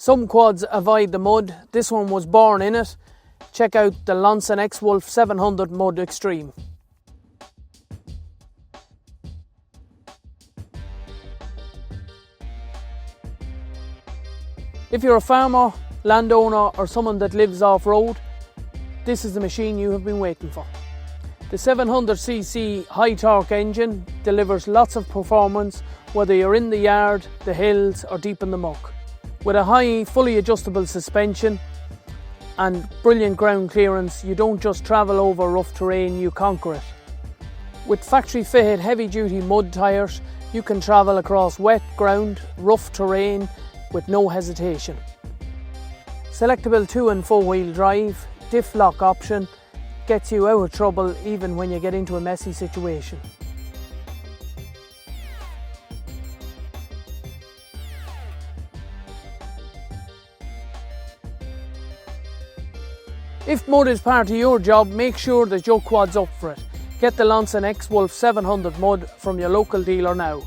Some quads avoid the mud, this one was born in it. Check out the Loncin XWolf 700 Mud Extreme. If you're a farmer, landowner or someone that lives off-road, this is the machine you have been waiting for. The 700cc high torque engine delivers lots of performance whether you're in the yard, the hills or deep in the muck. With a high fully adjustable suspension and brilliant ground clearance, you don't just travel over rough terrain, you conquer it. With factory fitted heavy duty mud tyres, you can travel across wet ground, rough terrain with no hesitation. Selectable 2 and 4 wheel drive, diff lock option gets you out of trouble even when you get into a messy situation. If mud is part of your job, make sure that your quad's up for it. Get the Loncin XWolf 700 Mud from your local dealer now.